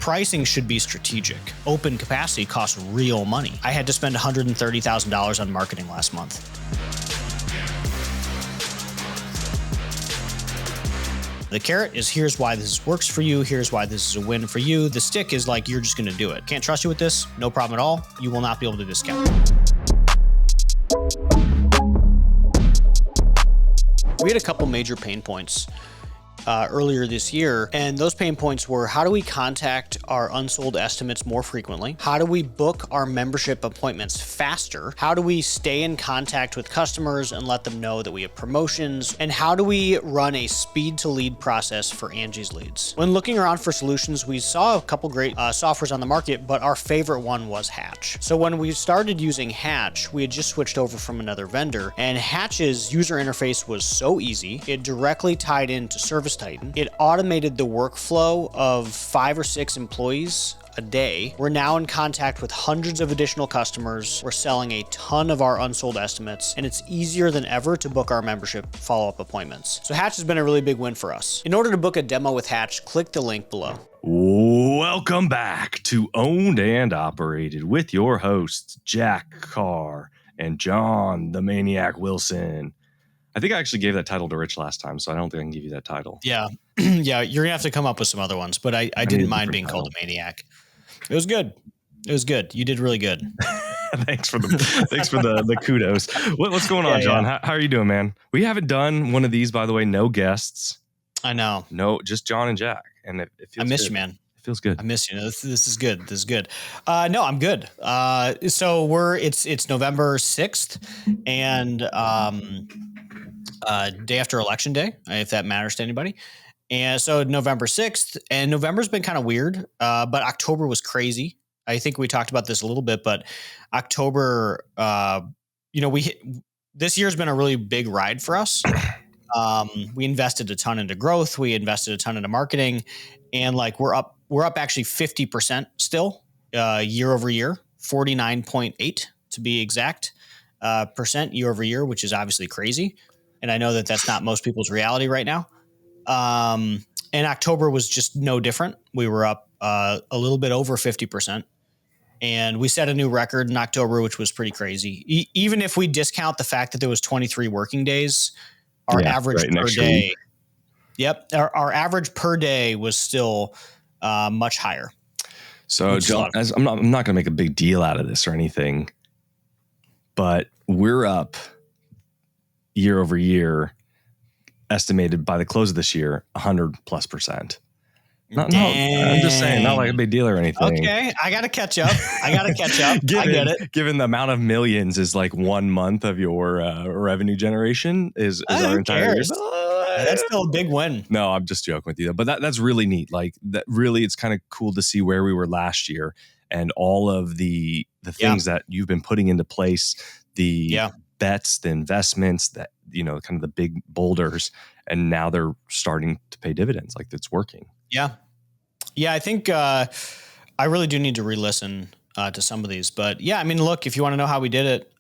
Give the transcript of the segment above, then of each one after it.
pricing should be strategic. Open capacity costs real money. I had to spend $130,000 on marketing last month. The carrot is here's why this works for you. Here's why this is a win for you. The stick is like, you're just going to do it. Can't trust you with this. No problem at all. You will not be able to discount. We had a couple major pain points earlier this year, and those pain points were, how do we contact our unsold estimates more frequently? How do we book our membership appointments faster? How do we stay in contact with customers and let them know that we have promotions? And how do we run a speed to lead process for Angie's Leads? When looking around for solutions, we saw a couple great softwares on the market, but our favorite one was Hatch. So when we started using Hatch, we had just switched over from another vendor, and Hatch's user interface was so easy. It directly tied into Service Titan. It automated the workflow of 5 or 6 employees a day. We're now in contact with hundreds of additional customers. We're selling a ton of our unsold estimates, and it's easier than ever to book our membership follow-up appointments. So Hatch has been a really big win for us. In order to book a demo with Hatch, click the link below. Welcome back to Owned and Operated with your hosts, Jack Carr and John the Maniac Wilson. I think I actually gave that title to Rich last time, so I don't think I can give you that title. Yeah. Yeah, you're going to have to come up with some other ones, but I didn't mind being called a maniac. It was good. It was good. You did really good. Thanks for the kudos. What's going on, John? Yeah. How are you doing, man? We haven't done one of these, by the way, no guests. I know. No, just John and Jack. And it feels I miss good. You, man. It feels good. I miss you. This is good. This is good. No, I'm good. So it's November 6th and day after Election Day, if that matters to anybody. And so November 6th, and November's been kind of weird, but October was crazy. I think we talked about this a little bit, but October, this year's been a really big ride for us. We invested a ton into growth. We invested a ton into marketing, and like we're up actually 50% still year over year, 49.8 to be exact percent year over year, which is obviously crazy. And I know that that's not most people's reality right now. And October was just no different. We were up a little bit over 50%. And we set a new record in October, which was pretty crazy. Even if we discount the fact that there was 23 working days, our average per day. Yep. Our average per day was still much higher. So John, I'm not going to make a big deal out of this or anything, but we're up year over year, estimated by the close of this year, 100+%. No, I'm just saying, not like a big deal or anything. Okay, I got to catch up. I get it. Given the amount of millions is like 1 month of your revenue generation is our entire year. That's still a big win. No, I'm just joking with you, but that's really neat. Like that, really, it's kind of cool to see where we were last year and all of the things that you've been putting into place. The bets, the investments, that kind of the big boulders, and now they're starting to pay dividends. Like it's working. Yeah. I think I really do need to re-listen to some of these, but yeah, I mean, look, if you want to know how we did it,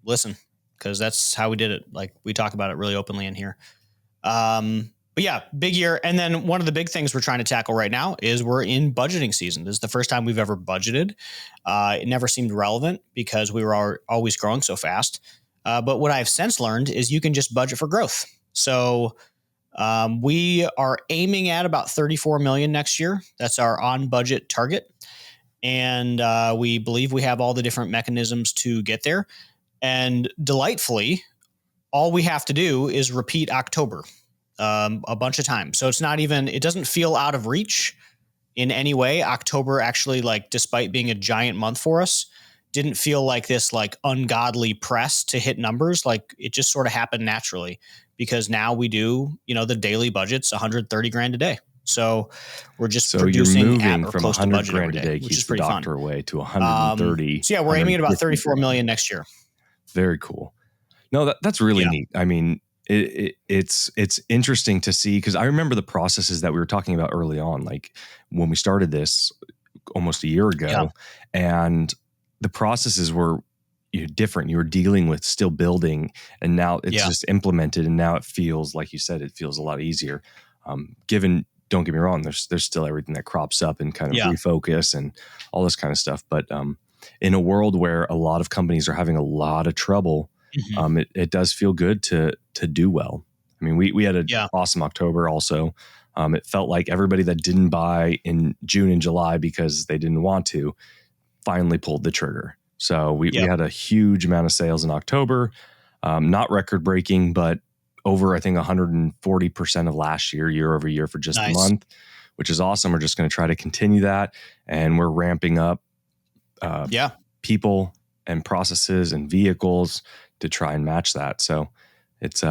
listen, because that's how we did it. Like we talk about it really openly in here. But yeah, big year. And then one of the big things we're trying to tackle right now is we're in budgeting season. This is the first time we've ever budgeted. It never seemed relevant because we were always growing so fast. But what I've since learned is you can just budget for growth. So we are aiming at about 34 million next year. That's our on budget target. And we believe we have all the different mechanisms to get there. And delightfully, all we have to do is repeat October a bunch of times. So it doesn't feel out of reach in any way. October actually, like, despite being a giant month for us, didn't feel like this like ungodly press to hit numbers. Like it just sort of happened naturally because now we do, the daily budget's $130,000 a day. So we're just producing you're moving at or from close to budget every $100,000 a day, day, which is keeps pretty the fun. doctor away to 130. So yeah, we're aiming at about 34 million next year. Very cool. No, that's really neat. I mean, it's interesting to see because I remember the processes that we were talking about early on, like when we started this almost a year ago, and the processes were different. You were dealing with still building, and now it's just implemented, and now it feels, like you said, it feels a lot easier. Given don't get me wrong, there's still everything that crops up and kind of refocus and all this kind of stuff. But in a world where a lot of companies are having a lot of trouble, it does feel good to do well. I mean, we had an awesome October also. It felt like everybody that didn't buy in June and July because they didn't want to finally pulled the trigger. So we had a huge amount of sales in October, not record breaking, but over, I think, 140% of last year over year for just a month, which is awesome. We're just going to try to continue that. And we're ramping up people and processes and vehicles to try and match that. So it's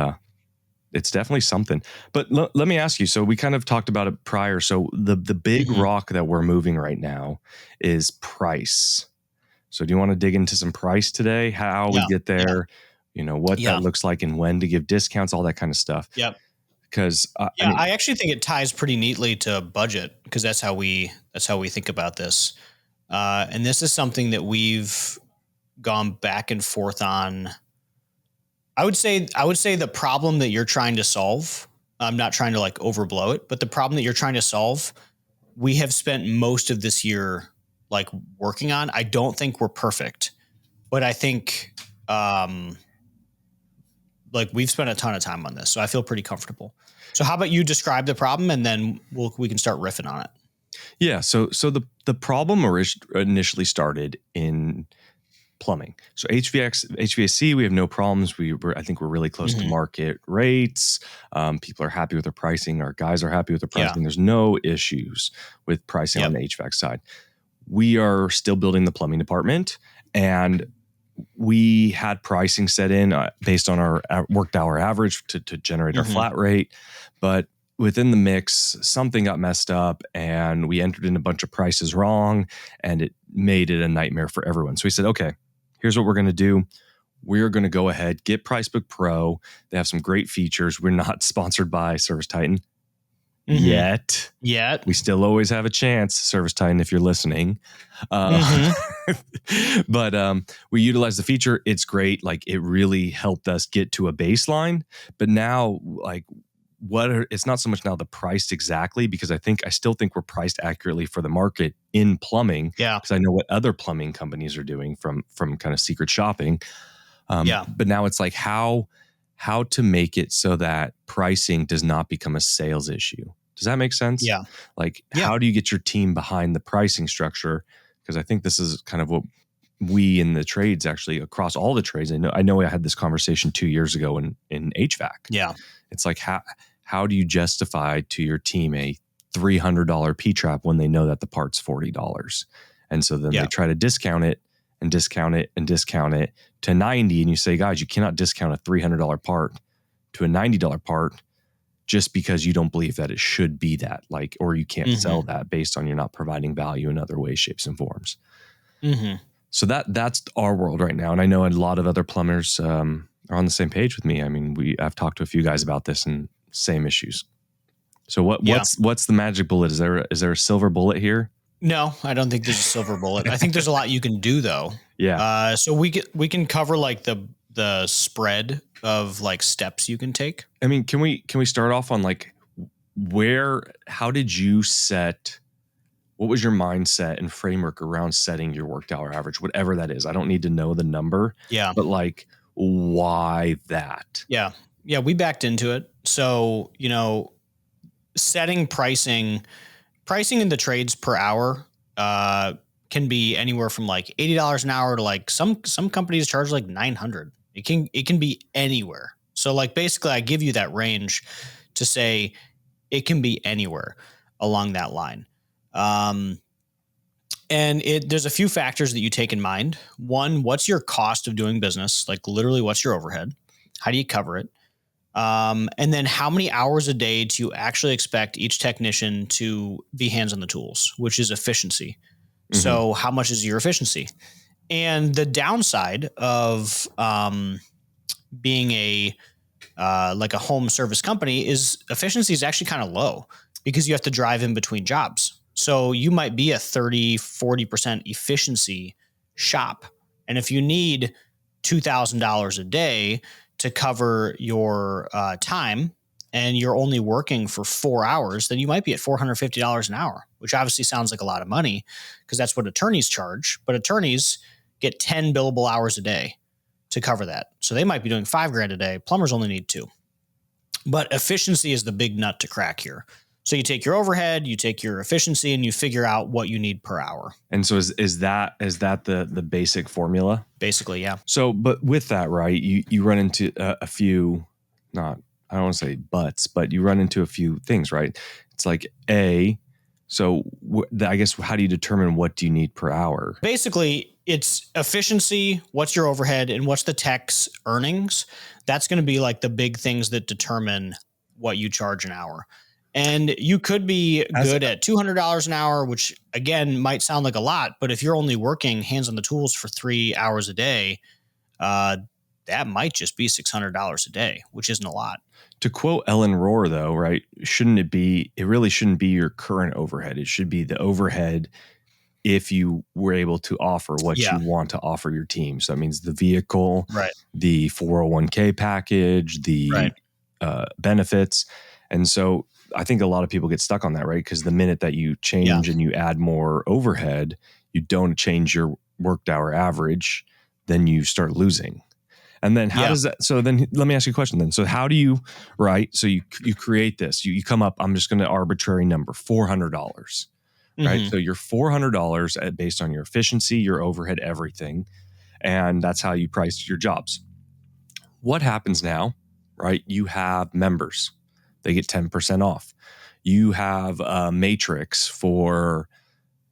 definitely something. But let me ask you, so we kind of talked about it prior. So the big rock that we're moving right now is price. So do you want to dig into some price today? How we get there? What that looks like and when to give discounts, all that kind of stuff. Yep. Because I actually think it ties pretty neatly to budget, because that's how we think about this. And this is something that we've gone back and forth on. I would say the problem that you're trying to solve, I'm not trying to like overblow it, but the problem that you're trying to solve, we have spent most of this year like working on. I don't think we're perfect, but I think like we've spent a ton of time on this, so I feel pretty comfortable. So how about you describe the problem, and then we can start riffing on it. Yeah. So the problem initially started in plumbing. So HVAC, we have no problems. I think we're really close to market rates. People are happy with their pricing. Our guys are happy with their pricing. There's no issues with pricing on the HVAC side. We are still building the plumbing department, and we had pricing set in based on our worked hour average to generate our flat rate. But within the mix, something got messed up and we entered in a bunch of prices wrong, and it made it a nightmare for everyone. So we said, okay, here's what we're going to do. We're going to go ahead, get Pricebook Pro. They have some great features. We're not sponsored by Service Titan yet. We still always have a chance, Service Titan, if you're listening. But we utilize the feature. It's great. Like, it really helped us get to a baseline. But now, like, it's not so much now the price exactly, because I still think we're priced accurately for the market in plumbing. Because I know what other plumbing companies are doing from kind of secret shopping. But now it's like how to make it so that pricing does not become a sales issue. Does that make sense? How do you get your team behind the pricing structure? Because I think this is kind of what we in the trades, actually across all the trades. I know I had this conversation 2 years ago in HVAC. It's like, how do you justify to your team a $300 P-trap when they know that the part's $40? And so then they try to discount it and discount it and discount it to $90. And you say, guys, you cannot discount a $300 part to a $90 part just because you don't believe that it should be that, like, or you can't sell that based on you're not providing value in other ways, shapes, and forms. So that's our world right now. And I know a lot of other plumbers are on the same page with me. I mean, I've talked to a few guys about this and same issues. So what's the magic bullet? Is there a silver bullet here? No, I don't think there's a silver bullet. I think there's a lot you can do though. So we can cover like the spread of like steps you can take. I mean, can we start off on like how did you set, what was your mindset and framework around setting your worked hour average, whatever that is? I don't need to know the number. But like, why that? Yeah, we backed into it. So, setting pricing in the trades per hour can be anywhere from like $80 an hour to like some companies charge like $900. It can be anywhere. So like basically I give you that range to say it can be anywhere along that line. And there's a few factors that you take in mind. One, what's your cost of doing business? Like literally what's your overhead? How do you cover it? And then how many hours a day do you actually expect each technician to be hands on the tools, which is efficiency. So how much is your efficiency? And the downside of being like a home service company is efficiency is actually kind of low because you have to drive in between jobs. So you might be a 30-40% efficiency shop. And if you need $2,000 a day to cover your time and you're only working for 4 hours, then you might be at $450 an hour, which obviously sounds like a lot of money because that's what attorneys charge. But attorneys get 10 billable hours a day to cover that. So they might be doing $5,000 a day. Plumbers only need 2. But efficiency is the big nut to crack here. So you take your overhead, you take your efficiency, and you figure out what you need per hour. And so is that the basic formula? Basically, yeah. So, but with that, right, you run into a few, I don't want to say buts, but you run into a few things, right? It's like I guess, how do you determine what do you need per hour? Basically, it's efficiency, what's your overhead, and what's the tech's earnings. That's going to be like the big things that determine what you charge an hour. And you could be good at $200 an hour, which again might sound like a lot, but if you're only working hands on the tools for 3 hours a day, that might just be $600 a day, which isn't a lot. To quote Ellen Rohr, though, right? It really shouldn't be your current overhead. It should be the overhead if you were able to offer what you want to offer your team. So that means the vehicle, right, the 401k package, the benefits. And so I think a lot of people get stuck on that, right? Because the minute that you change and you add more overhead, you don't change your worked hour average, then you start losing. And then how does that, so then let me ask you a question then. So how do you, right? So you create this, you come up, I'm just going to arbitrary number, $400, right? Mm-hmm. So you're $400 based on your efficiency, your overhead, everything. And that's how you price your jobs. What happens now, right? You have members. They get 10% off. You have a matrix for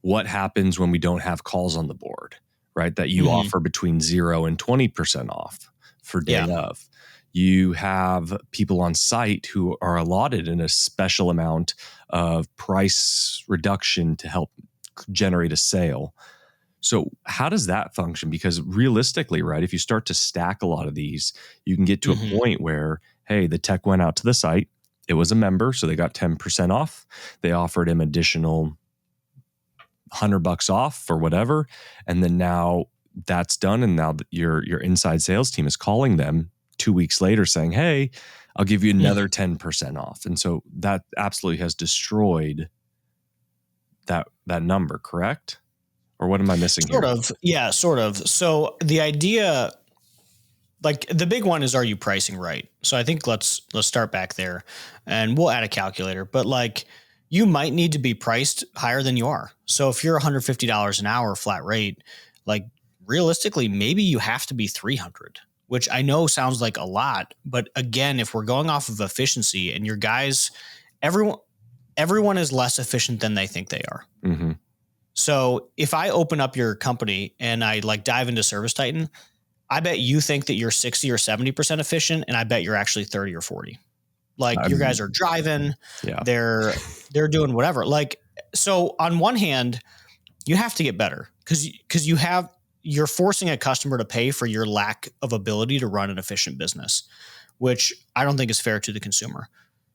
what happens when we don't have calls on the board, right? That you offer between 0 and 20% off for day of. You have people on site who are allotted in a special amount of price reduction to help generate a sale. So how does that function? Because realistically, right, if you start to stack a lot of these, you can get to a point where, hey, the tech went out to the site. It was a member, so they got 10% off. They offered him additional $100 off or whatever. And then now that's done. And now your inside sales team is calling them 2 weeks later saying, hey, I'll give you another 10% off. And so that absolutely has destroyed that number, correct? Or what am I missing here? Sort of. Yeah, sort of. So the idea, like the big one is, are you pricing right? So I think let's start back there and we'll add a calculator, but like you might need to be priced higher than you are. So if you're $150 an hour flat rate, like realistically, maybe you have to be 300, which I know sounds like a lot, but again, if we're going off of efficiency and your guys, everyone is less efficient than they think they are. Mm-hmm. So if I open up your company and I like dive into Service Titan, I bet you think that you're 60 or 70% efficient. And I bet you're actually 30 or 40. Like your guys are driving, they're doing whatever. Like, so on one hand, you have to get better because you're forcing a customer to pay for your lack of ability to run an efficient business, which I don't think is fair to the consumer.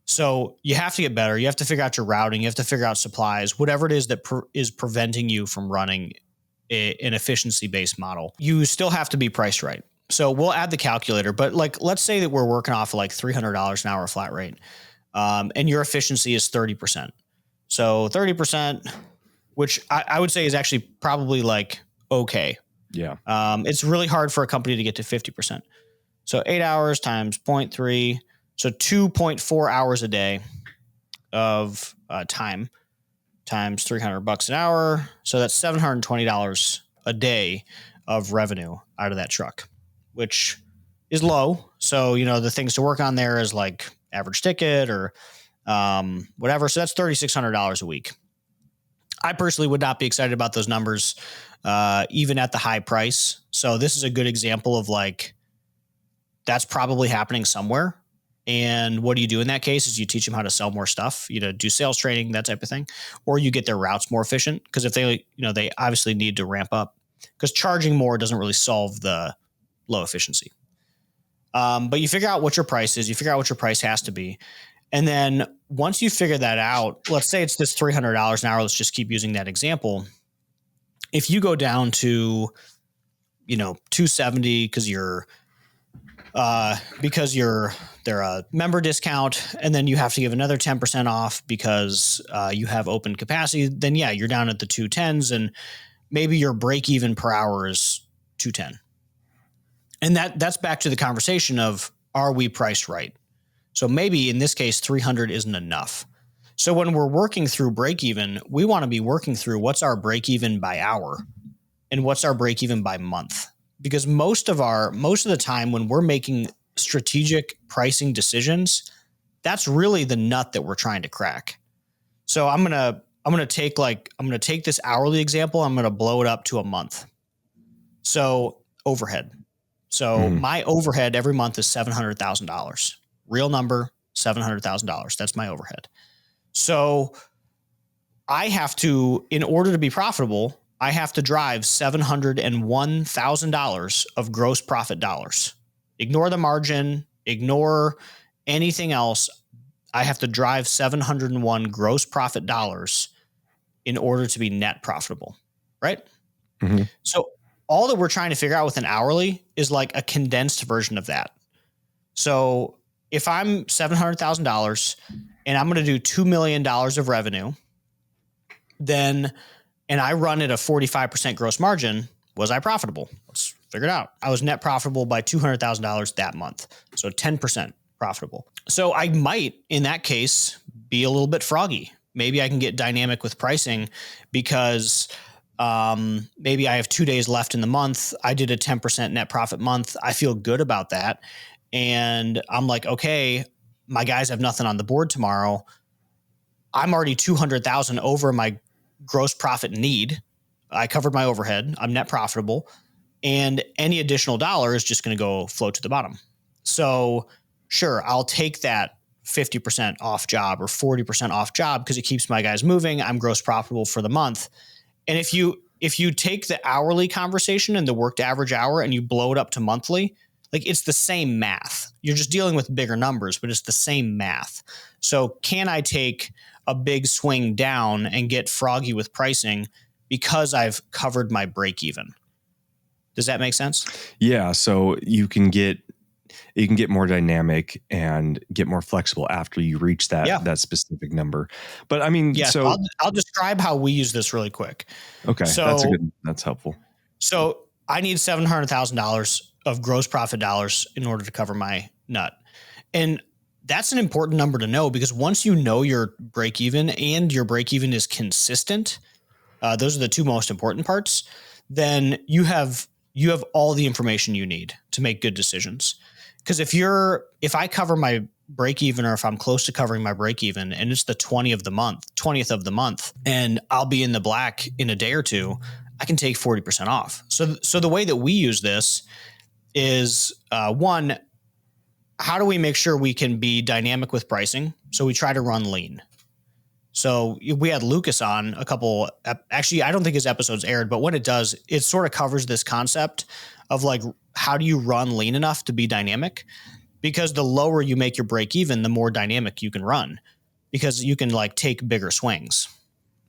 So you have to get better. You have to figure out your routing. You have to figure out supplies, whatever it is that is preventing you from running an efficiency-based model. You still have to be priced right. So we'll add the calculator, but like, let's say that we're working off of like $300 an hour flat rate, and your efficiency is 30%. So 30%, which I would say is actually probably like, okay. Yeah. It's really hard for a company to get to 50%. So 8 hours times 0.3. So 2.4 hours a day of time times $300 an hour. So that's $720 a day of revenue out of that truck, which is low. So, the things to work on there is like average ticket or whatever. So that's $3,600 a week. I personally would not be excited about those numbers, even at the high price. So this is a good example of like, that's probably happening somewhere. And what do you do in that case is you teach them how to sell more stuff, do sales training, that type of thing, or you get their routes more efficient. Because if they obviously need to ramp up, because charging more doesn't really solve the low efficiency. But you figure out what your price is, you figure out what your price has to be. And then once you figure that out, let's say it's this $300 an hour. Let's just keep using that example. If you go down to, 270, because you're because they're a member discount, and then you have to give another 10% off because you have open capacity, then yeah, you're down at the 210s, and maybe your break even per hour is 210. And that's back to the conversation of, are we priced right? So maybe in this case, 300 isn't enough. So when we're working through break even, we want to be working through what's our break even by hour and what's our break even by month. Because most of the time when we're making strategic pricing decisions, that's really the nut that we're trying to crack. So I'm gonna take this hourly example, I'm gonna blow it up to a month. So overhead. So my overhead every month is $700,000. Real number, $700,000. That's my overhead. So I have to, in order to be profitable, I have to drive $701,000 of gross profit dollars. Ignore the margin, ignore anything else. I have to drive 701 gross profit dollars in order to be net profitable, right? Mm-hmm. So all that we're trying to figure out with an hourly is like a condensed version of that. So if I'm $700,000 and I'm going to do $2 million of revenue, then, and I run at a 45% gross margin, was I profitable? Let's figure it out. I was net profitable by $200,000 that month. So 10% profitable. So I might, in that case, be a little bit froggy. Maybe I can get dynamic with pricing because maybe I have 2 days left in the month. I did a 10% net profit month. I feel good about that. And I'm like, okay, my guys have nothing on the board tomorrow. I'm already 200,000 over my gross profit need. I covered my overhead. I'm net profitable. And any additional dollar is just going to go float to the bottom. So sure, I'll take that 50% off job or 40% off job because it keeps my guys moving. I'm gross profitable for the month. And if you take the hourly conversation and the worked average hour and you blow it up to monthly, like it's the same math. You're just dealing with bigger numbers, but it's the same math. So can I take a big swing down and get froggy with pricing because I've covered my break even? Does that make sense? Yeah. So you can get more dynamic and get more flexible after you reach that specific number. But I mean, yes, so I'll describe how we use this really quick. Okay. So that's helpful. So I need $700,000 of gross profit dollars in order to cover my nut. And that's an important number to know because once you know your break even and your break even is consistent, those are the two most important parts, then you have all the information you need to make good decisions. Because if I cover my break even, or if I'm close to covering my break even and it's the 20th of the month, and I'll be in the black in a day or two, I can take 40% off. So the way that we use this is one, how do we make sure we can be dynamic with pricing? So we try to run lean. So we had Lucas on a couple, actually, I don't think his episode's aired, but when it does, it sort of covers this concept of like, how do you run lean enough to be dynamic? Because the lower you make your break even, the more dynamic you can run because you can like take bigger swings.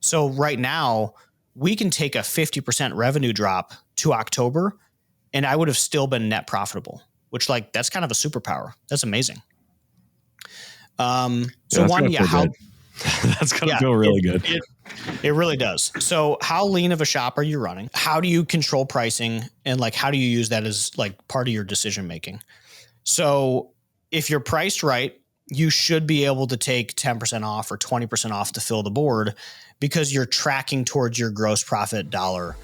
So right now we can take a 50% revenue drop to October and I would have still been net profitable, which like, that's kind of a superpower. That's amazing. So one, yeah, that's going to feel really good. It really does. So how lean of a shop are you running? How do you control pricing? And like, how do you use that as like part of your decision making? So if you're priced right, you should be able to take 10% off or 20% off to fill the board because you're tracking towards your gross profit dollar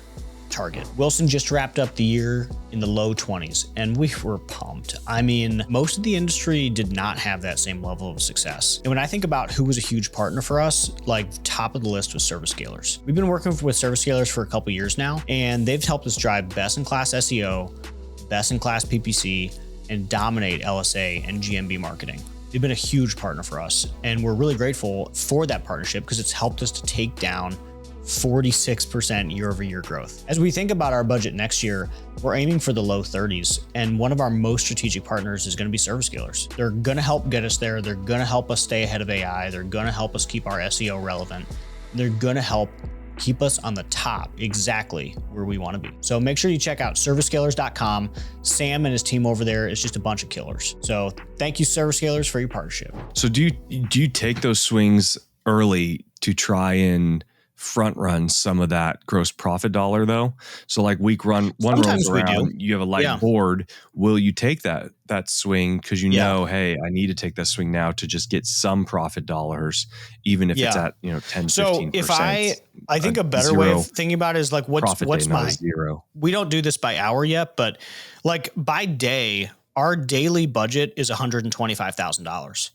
target. Wilson just wrapped up the year in the low 20s and we were pumped. I mean, most of the industry did not have that same level of success. And when I think about who was a huge partner for us, like top of the list was Service Scalers. We've been working with Service Scalers for a couple years now, and they've helped us drive best-in-class SEO, best-in-class PPC, and dominate LSA and GMB marketing. They've been a huge partner for us, and we're really grateful for that partnership because it's helped us to take down 46% year-over-year growth. As we think about our budget next year, we're aiming for the low 30s, and one of our most strategic partners is going to be Service Scalers. They're going to help get us there. They're going to help us stay ahead of AI. They're going to help us keep our SEO relevant. They're going to help keep us on the top, exactly where we want to be. So make sure you check out servicescalers.com. Sam and his team over there is just a bunch of killers. So thank you, Service Scalers, for your partnership. So do you take those swings early to try and front run some of that gross profit dollar though? So like week one rolls around and you have a light board. Will you take that swing because you know, hey, I need to take that swing now to just get some profit dollars, even if it's at 10, 15%. So if I think a better way of thinking about it is like what's my zero. We don't do this by hour yet, but like by day, our daily budget is $125,000.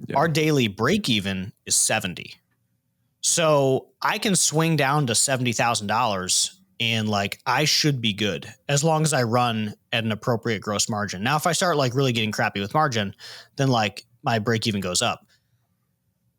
Yeah. Our daily break even is 70. So I can swing down to $70,000 and like I should be good as long as I run at an appropriate gross margin. Now, if I start like really getting crappy with margin, then like my break even goes up.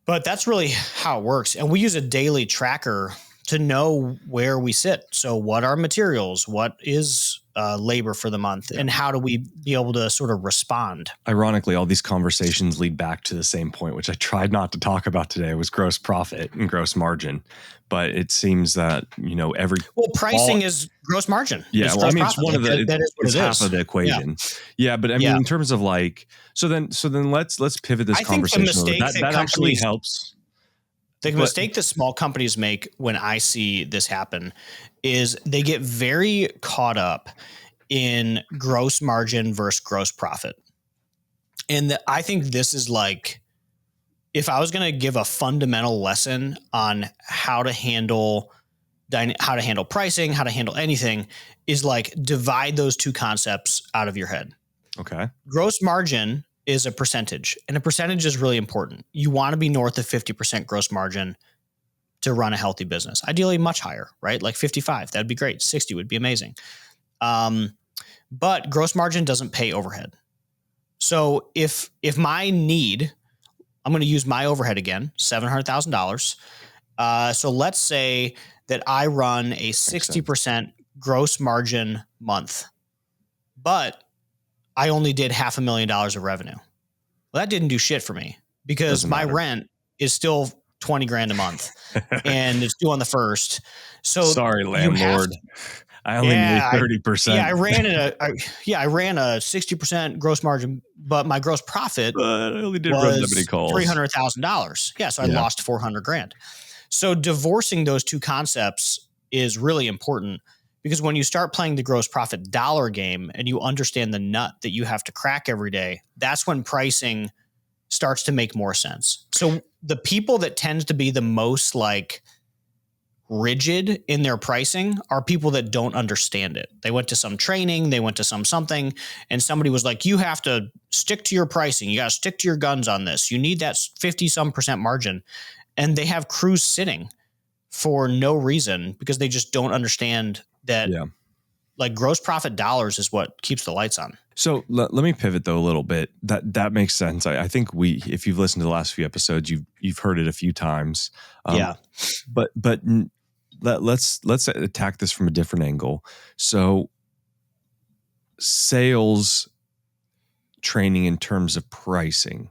But that's really how it works. And we use a daily tracker to know where we sit. So what are materials? What is labor for the month? And how do we be able to sort of respond? Ironically, all these conversations lead back to the same point, which I tried not to talk about today, was gross profit and gross margin. But it seems that, pricing is gross margin. Yeah. It's well, I mean, it's one of the, it's half of the equation. Yeah. But I mean, in terms of like, so then let's pivot this conversation. That actually helps. The mistake that small companies make when I see this happen is they get very caught up in gross margin versus gross profit. And I think this is like, if I was going to give a fundamental lesson on how to handle pricing, how to handle anything, is like divide those two concepts out of your head. Okay. Gross margin is a percentage, and a percentage is really important. You want to be north of 50% gross margin to run a healthy business. Ideally much higher, right? Like 55, that'd be great. 60 would be amazing. But gross margin doesn't pay overhead. So if my need, I'm going to use my overhead again, $700,000. So let's say that I run a 60% gross margin month, but I only did $500,000 of revenue. Well, that didn't do shit for me because my rent is still $20,000 a month and it's due on the 1st. So sorry, landlord. I only made 30%. I ran a 60% gross margin, but my gross profit I only did run that many calls. $300,000. Yeah. So I lost $400,000. So divorcing those two concepts is really important. Because when you start playing the gross profit dollar game and you understand the nut that you have to crack every day, that's when pricing starts to make more sense. So the people that tend to be the most like rigid in their pricing are people that don't understand it. They went to some training, they went to something, and somebody was like, you have to stick to your pricing. You got to stick to your guns on this. You need that 50% margin. And they have crews sitting for no reason because they just don't understand that like gross profit dollars is what keeps the lights on. So let me pivot though a little bit. That makes sense. I think if you've listened to the last few episodes, you've heard it a few times. But let's attack this from a different angle. So sales training in terms of pricing,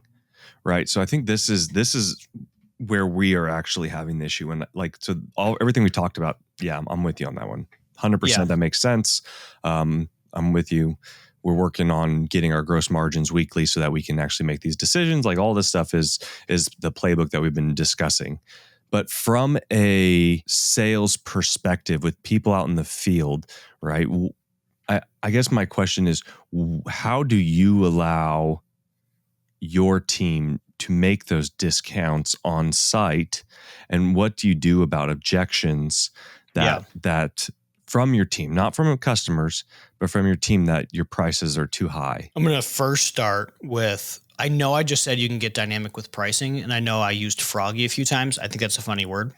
right? So I think this is where we are actually having the issue. And like, so everything we talked about, I'm with you on that one. 100%. That makes sense. I'm with you. We're working on getting our gross margins weekly so that we can actually make these decisions. Like all this stuff is the playbook that we've been discussing. But from a sales perspective with people out in the field, right? I guess my question is, how do you allow your team to make those discounts on site? And what do you do about objections that from your team, not from customers, but from your team, that your prices are too high? I'm going to first start with, I know I just said you can get dynamic with pricing, and I know I used froggy a few times. I think that's a funny word.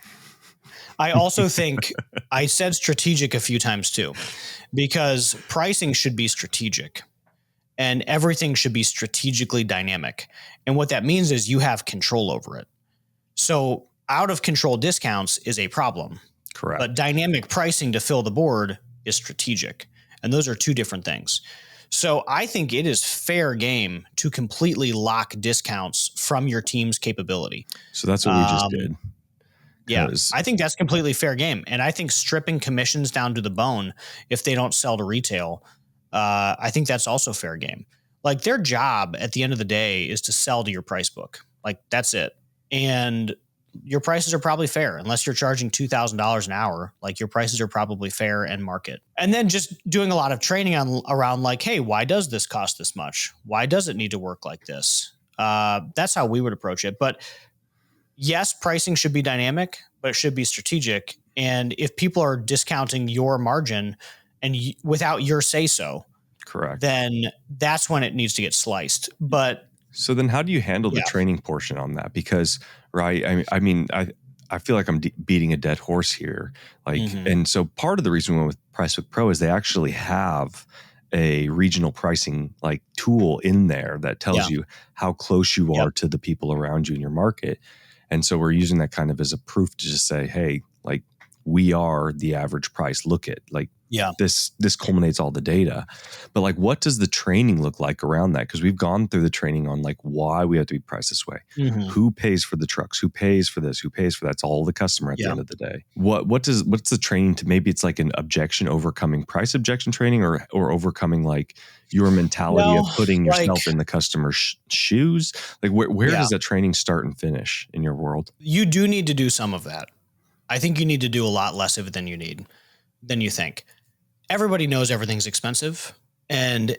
I also think I said strategic a few times too, because pricing should be strategic and everything should be strategically dynamic. And what that means is you have control over it. So out of control discounts is a problem. Correct. But dynamic pricing to fill the board is strategic. And those are two different things. So I think it is fair game to completely lock discounts from your team's capability. So that's what we just did. Yeah, I think that's completely fair game. And I think stripping commissions down to the bone if they don't sell to retail, I think that's also fair game. Like their job at the end of the day is to sell to your price book. Like that's it. And your prices are probably fair unless you're charging $2,000 an hour. Like your prices are probably fair and market. And then just doing a lot of training around like, hey, why does this cost this much? Why does it need to work like this? That's how we would approach it. But yes, pricing should be dynamic, but it should be strategic. And if people are discounting your margin and without your say so, correct, then that's when it needs to get sliced. But so then how do you handle the training portion on that? Because, right, I feel like I'm beating a dead horse here. Like, and so part of the reason we went with PriceBook Pro is they actually have a regional pricing like tool in there that tells you how close you are to the people around you in your market. And so we're using that kind of as a proof to just say, hey, like we are the average price. Look at like, this culminates all the data. But like, what does the training look like around that? Because we've gone through the training on like why we have to be priced this way. Who pays for the trucks? Who pays for this? Who pays for that? It's all the customer at the end of the day. What's the training to, maybe it's like an overcoming price objection training or overcoming like your mentality of putting yourself in the customer's shoes? Like where does that training start and finish in your world? You do need to do some of that. I think you need to do a lot less of it than you think. Everybody knows everything's expensive and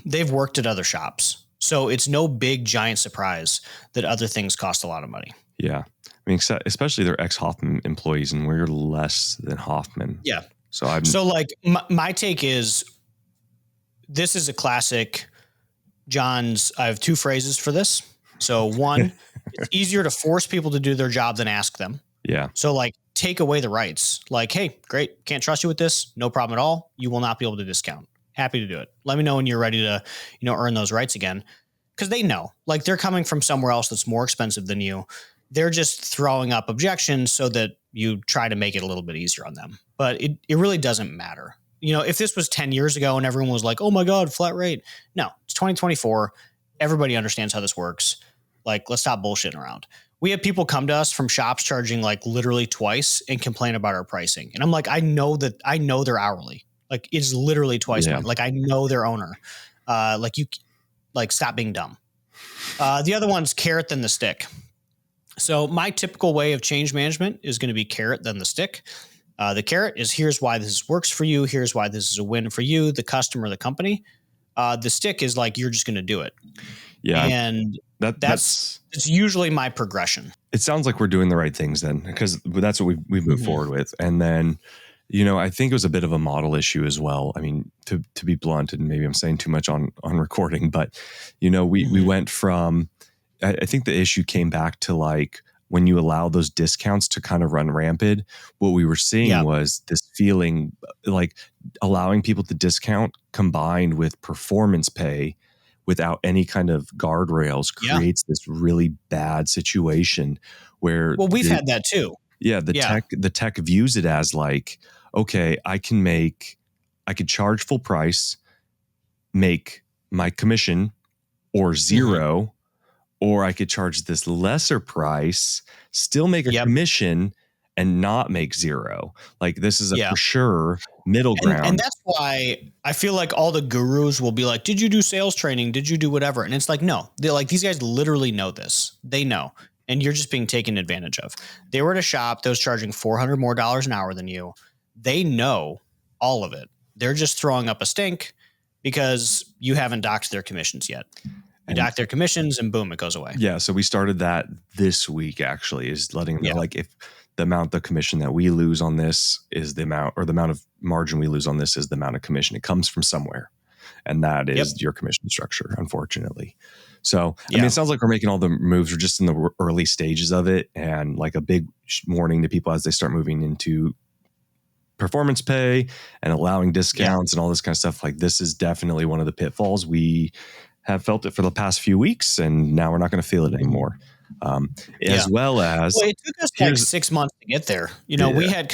they've worked at other shops. So it's no big giant surprise that other things cost a lot of money. Yeah. I mean, especially they're ex-Hoffman employees and we're less than Hoffman. Yeah. So like my take is this is a classic John's. I have two phrases for this. So one, it's easier to force people to do their job than ask them. Yeah. So like take away the rights. Like, hey, great. Can't trust you with this. No problem at all. You will not be able to discount. Happy to do it. Let me know when you're ready to, earn those rights again. Cause they know like they're coming from somewhere else that's more expensive than you. They're just throwing up objections so that you try to make it a little bit easier on them. But it really doesn't matter. If this was 10 years ago and everyone was like, oh my God, flat rate. No, it's 2024. Everybody understands how this works. Like, let's stop bullshitting around. We have people come to us from shops charging like literally twice and complain about our pricing. And I'm like, I know they're hourly. Like it's literally twice. Like I know their owner. Stop being dumb. The other one's carrot then the stick. So my typical way of change management is going to be carrot then the stick. The carrot is here's why this works for you. Here's why this is a win for you, the customer, the company. The stick is like, you're just going to do it. Yeah. And it's usually my progression. It sounds like we're doing the right things then, because that's what we've moved forward with. And then, I think it was a bit of a model issue as well. I mean, to be blunt, and maybe I'm saying too much on recording, but we went from, I think the issue came back to like, when you allow those discounts to kind of run rampant, what we were seeing was this feeling like allowing people to discount combined with performance pay without any kind of guardrails creates this really bad situation where we've had that too. Yeah. The tech views it as like, okay, I could charge full price, make my commission or zero, or I could charge this lesser price, still make a commission and not make zero. Like this is a for sure middle ground. And that's why I feel like all the gurus will be like, did you do sales training? Did you do whatever? And it's like, no, they're like, these guys literally know this. They know. And you're just being taken advantage of. They were at a shop that was charging $400 more an hour than you. They know all of it. They're just throwing up a stink because you haven't docked their commissions yet. You dock their commissions and boom, it goes away. Yeah. So we started that this week actually, is letting them know like if the amount of commission that we lose on this is the amount, or the amount of margin we lose on this is the amount of commission. It comes from somewhere. And that is your commission structure, unfortunately. So, I mean, it sounds like we're making all the moves. We're just in the early stages of it. And like a big warning to people as they start moving into performance pay and allowing discounts and all this kind of stuff. Like this is definitely one of the pitfalls. We have felt it for the past few weeks and now we're not going to feel it anymore. As well as it took us like 6 months to get there. We had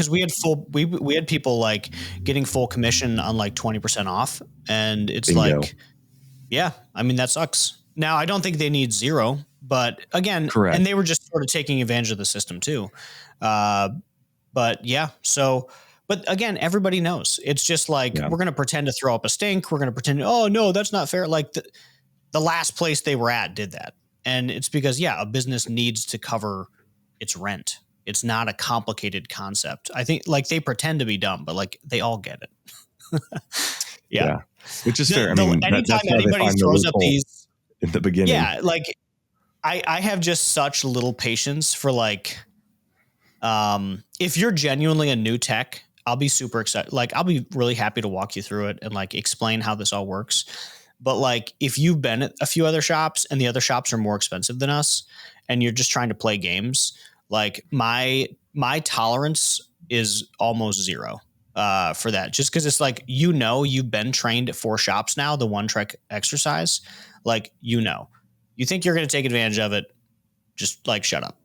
people like getting full commission on like 20% off, and it's like, I mean that sucks. Now I don't think they need zero, but again, and they were just sort of taking advantage of the system too. But yeah, but again, everybody knows. It's just like, we're going to pretend to throw up a stink. We're going to pretend, oh no, that's not fair. Like the last place they were at did that. And it's because, a business needs to cover its rent. It's not a complicated concept. I think like they pretend to be dumb, but like they all get it. Yeah. Which is fair. I mean, anytime that's why anybody they find throws up these in the beginning. Yeah, like I have just such little patience for like, if you're genuinely a new tech, I'll be super excited. Like I'll be really happy to walk you through it and like explain how this all works. But like if you've been at a few other shops and the other shops are more expensive than us and you're just trying to play games, like my tolerance is almost zero for that. Just because it's like, you've been trained at 4 shops now, the one track exercise, like, you think you're going to take advantage of it. Just like, shut up.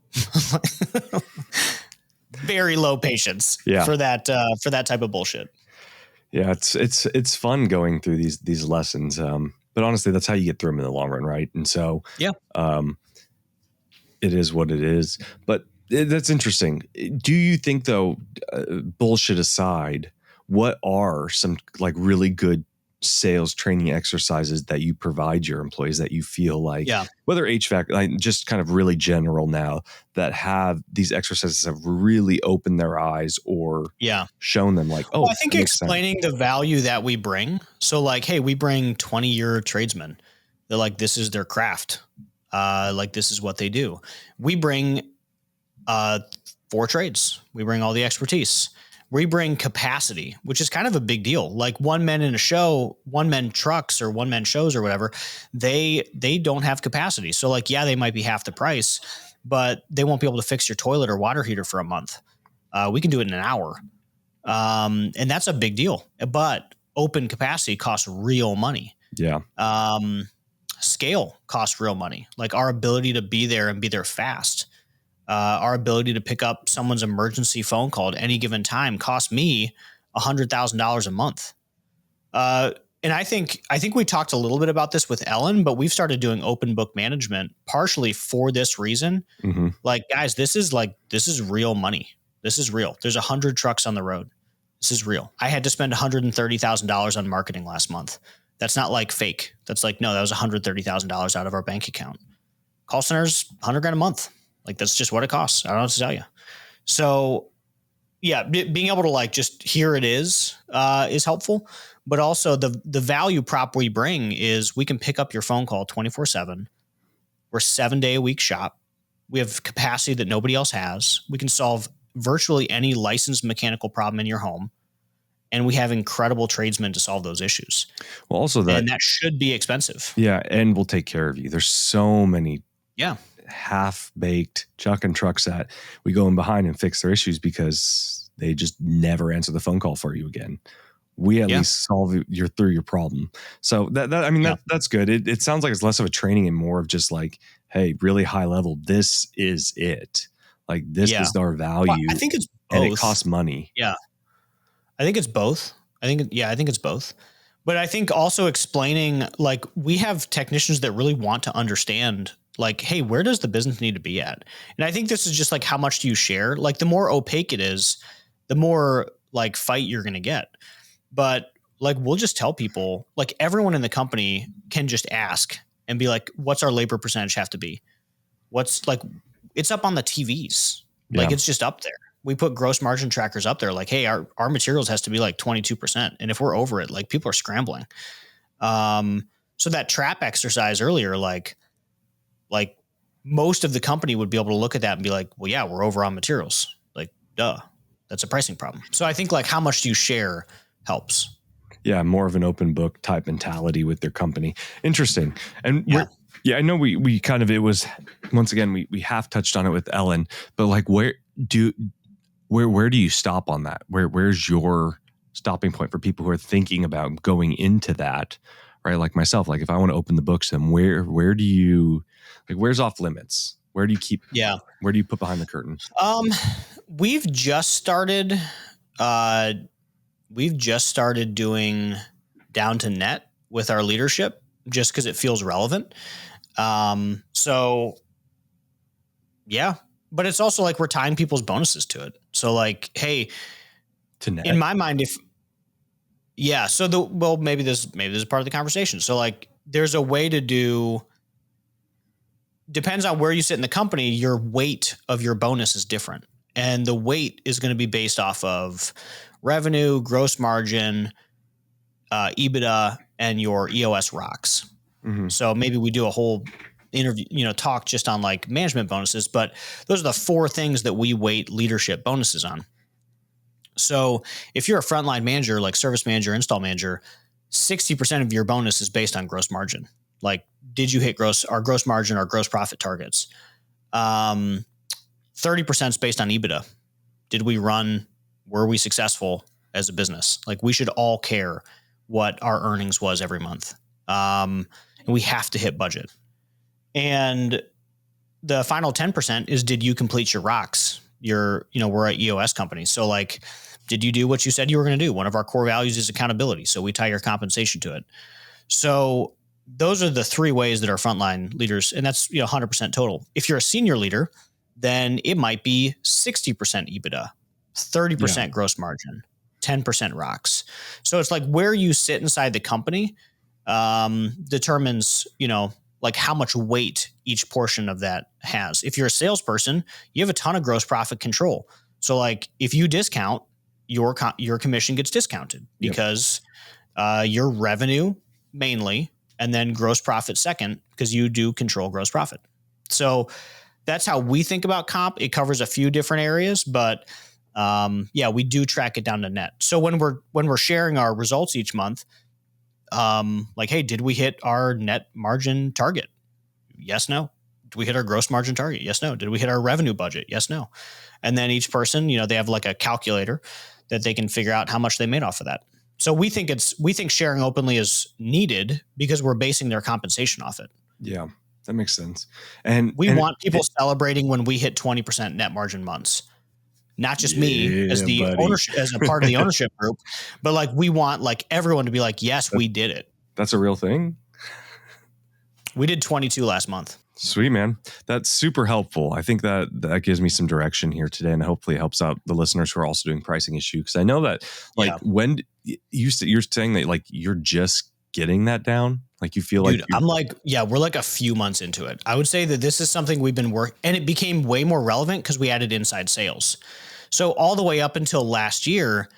Very low patience for that type of bullshit. Yeah, it's fun going through these lessons. But honestly, that's how you get through them in the long run, right? And so, it is what it is. But that's interesting. Do you think, though, bullshit aside, what are some like really good sales training exercises that you provide your employees that you feel like, whether HVAC, like just kind of really general now, that have these exercises have really opened their eyes or shown them like, I think explaining the value that we bring. So like, hey, we bring 20-year tradesmen. They're like, this is their craft. Like this is what they do. We bring 4 trades. We bring all the expertise. We bring capacity, which is kind of a big deal. Like one man trucks or one man shows or whatever, they don't have capacity. So like, they might be half the price, but they won't be able to fix your toilet or water heater for a month. We can do it in an hour. And that's a big deal, but open capacity costs real money. Yeah. Scale costs real money. Like our ability to be there and be there fast. Our ability to pick up someone's emergency phone call at any given time cost me $100,000 a month. And I think we talked a little bit about this with Ellen, but we've started doing open book management partially for this reason. Mm-hmm. Like, guys, this is real money. This is real. There's 100 trucks on the road. This is real. I had to spend $130,000 on marketing last month. That's not like fake. That's like, no, that was $130,000 out of our bank account. Call centers, $100,000 a month. Like that's just what it costs. I don't know what to tell you. So being able to like, just here it is helpful, but also the value prop we bring is we can pick up your phone call 24/7. We're 7-day-a-week shop. We have capacity that nobody else has. We can solve virtually any licensed mechanical problem in your home. And we have incredible tradesmen to solve those issues. Well, also that should be expensive. Yeah. And we'll take care of you. There's so many half-baked chuck and trucks that we go in behind and fix their issues because they just never answer the phone call for you again. We at least solve through your problem. So that's good. It sounds like it's less of a training and more of just like, hey, really high level. This is it. Like this is our value. Well, I think it's both. And it costs money. Yeah. I think it's both. I think it's both. But I think also explaining, like, we have technicians that really want to understand, like, hey, where does the business need to be at? And I think this is just like, how much do you share? Like, the more opaque it is, the more like fight you're going to get. But like, we'll just tell people, like, everyone in the company can just ask and be like, what's our labor percentage have to be? What's like, it's up on the TVs. Like, it's just up there. We put gross margin trackers up there. Like, hey, our materials has to be like 22%. And if we're over it, like people are scrambling. So that trap exercise earlier, like most of the company would be able to look at that and be like, well, yeah, we're over on materials. Like, duh, that's a pricing problem. So I think like how much do you share helps. Yeah. More of an open book type mentality with their company. Interesting. And I know we kind of, it was, once again, we half touched on it with Ellen, but like, where do you stop on that? Where's your stopping point for people who are thinking about going into that, right? Like myself, like if I want to open the books, then where do you, like, where's off limits? Where do you keep, where do you put behind the curtain? We've just started doing down to net with our leadership just because it feels relevant. So Yeah. But it's also like we're tying people's bonuses to it. So like, hey, To net. in my mind, maybe this is part of the conversation. So like there's a way to do, depends on where you sit in the company, your weight of your bonus is different. And the weight is going to be based off of revenue, gross margin, EBITDA, and your EOS rocks. Mm-hmm. So maybe we do a whole interview, talk just on like management bonuses, but those are the 4 things that we weight leadership bonuses on. So if you're a frontline manager, like service manager, install manager, 60% of your bonus is based on gross margin. Like, did you hit our gross margin, our gross profit targets? 30% is based on EBITDA. Were we successful as a business? Like, we should all care what our earnings was every month. And we have to hit budget. And the final 10% is, did you complete your rocks? We're an EOS company. So like, did you do what you said you were going to do? One of our core values is accountability. So we tie your compensation to it. So those are the 3 ways that our frontline leaders, and that's 100% total. If you're a senior leader, then it might be 60% EBITDA, 30% gross margin, 10% rocks. So it's like where you sit inside the company determines, like how much weight each portion of that has. If you're a salesperson, you have a ton of gross profit control. So like if you discount, your commission gets discounted because your revenue mainly, and then gross profit second, because you do control gross profit. So that's how we think about comp. It covers a few different areas, but we do track it down to net. So when we're sharing our results each month, like, hey, did we hit our net margin target? Yes, no. Did we hit our gross margin target? Yes, no. Did we hit our revenue budget? Yes, no. And then each person, they have like a calculator that they can figure out how much they made off of that. So we think sharing openly is needed because we're basing their compensation off it. Yeah, that makes sense. And we want people celebrating when we hit 20% net margin months. Not just me as the ownership, as a part of the ownership group, but like we want like everyone to be like, yes, we did it. That's a real thing. We did 22 last month. Sweet, man. That's super helpful. I think that gives me some direction here today, and hopefully helps out the listeners who are also doing pricing issue. Because I know that when you're saying that like you're just getting that down, like you feel like I'm like, we're like a few months into it. I would say that this is something we've been working, and it became way more relevant because we added inside sales. So all the way up until last year,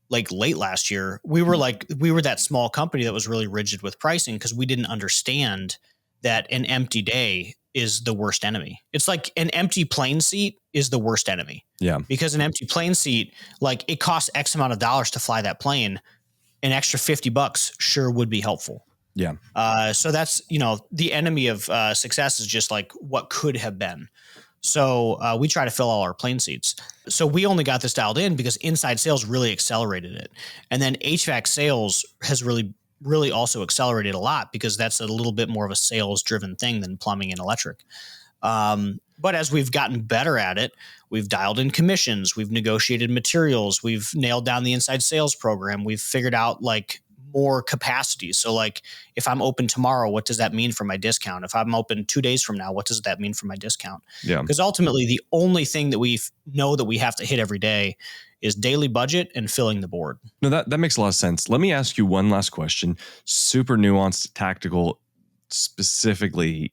like late last year, we were that small company that was really rigid with pricing because we didn't understand that an empty day is the worst enemy. It's like an empty plane seat is the worst enemy. Yeah. Because an empty plane seat, like it costs X amount of dollars to fly that plane. An extra $50 sure would be helpful. Yeah. So that's, the enemy of success is just like what could have been. So we try to fill all our plane seats. So we only got this dialed in because inside sales really accelerated it. And then HVAC sales has really also accelerated a lot because that's a little bit more of a sales driven thing than plumbing and electric. But as we've gotten better at it, we've dialed in commissions, we've negotiated materials, we've nailed down the inside sales program. We've figured out like more capacity. So like if I'm open tomorrow, what does that mean for my discount? If I'm open 2 days from now, what does that mean for my discount? Yeah. Because ultimately the only thing that we know that we have to hit every day is daily budget and filling the board. No, that makes a lot of sense. Let me ask you one last question. Super nuanced, tactical, specifically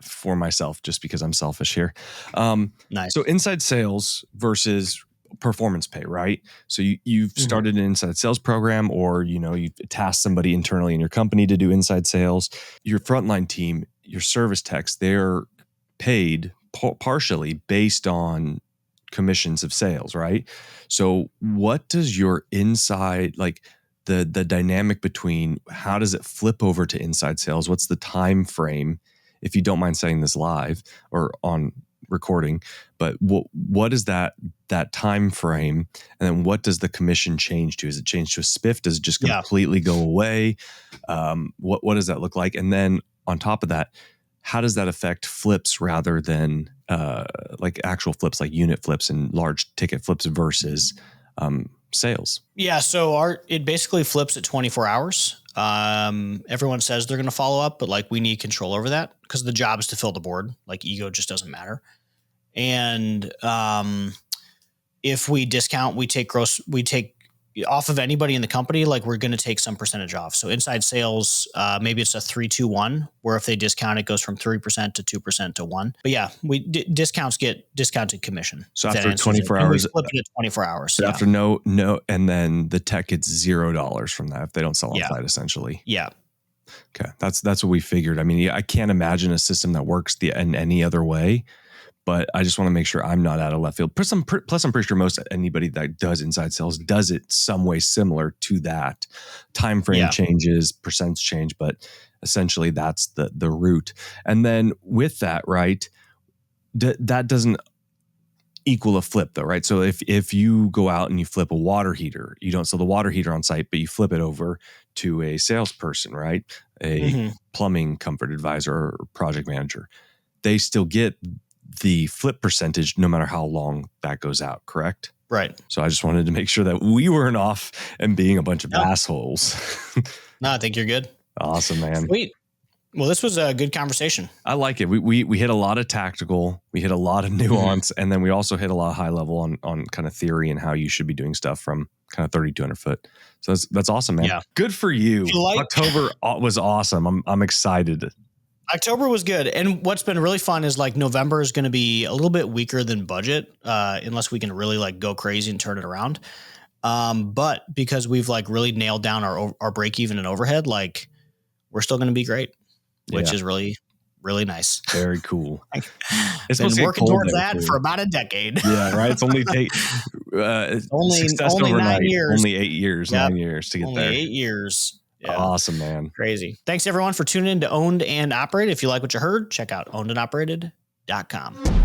for myself, just because I'm selfish here. Nice. So inside sales versus performance pay, right? So you've started an inside sales program, or you've tasked somebody internally in your company to do inside sales. Your frontline team, your service techs, they're paid partially based on commissions of sales, right? So what does your inside, like the dynamic between, how does it flip over to inside sales? What's the time frame? If you don't mind saying this live or on recording, but what is that time frame? And then what does the commission change to? Is it change to a spiff? Does it just completely go away? What does that look like? And then on top of that, how does that affect flips rather than like actual flips, like unit flips and large ticket flips versus sales? Yeah, so it basically flips at 24 hours. Everyone says they're going to follow up, but like we need control over that because the job is to fill the board. Like ego just doesn't matter. And if we discount, we take off of anybody in the company, like we're going to take some percentage off. So inside sales, maybe it's a 3-2-1, where if they discount, it goes from 3% to 2% to 1. But yeah, discounts get discounted commission. So after 24 hours, we split it at 24 hours. So after no, and then the tech gets $0 from that if they don't sell on site, essentially. Yeah. Okay. That's what we figured. I mean, I can't imagine a system that works in any other way. But I just want to make sure I'm not out of left field. Plus, I'm pretty sure most anybody that does inside sales does it some way similar to that. Time frame changes, percents change, but essentially that's the root. And then with that, right, that doesn't equal a flip though, right? So if you go out and you flip a water heater, you don't sell the water heater on site, but you flip it over to a salesperson, right? A plumbing comfort advisor or project manager. They still get the flip percentage no matter how long that goes out, correct? Right. So I just wanted to make sure that we weren't off and being a bunch of assholes. No, I think you're good. Awesome, man. Sweet. Well, this was a good conversation. I like it. We hit a lot of tactical, we hit a lot of nuance, and then we also hit a lot of high level on kind of theory and how you should be doing stuff from kind of 3,200 foot. So that's awesome, man. Yeah. Good for you. October was awesome. I'm excited. October was good. And what's been really fun is like November is going to be a little bit weaker than budget, unless we can really like go crazy and turn it around. But because we've like really nailed down our break even and overhead, like we're still going to be great, which is really, really nice. Very cool. It's been working towards that for about a decade. Yeah, right. It's only only 9 years. Only 8 years, 9 years to get only there. Only 8 years. Yeah. Awesome, man. Crazy. Thanks everyone for tuning in to Owned and Operated. If you like what you heard, check out ownedandoperated.com.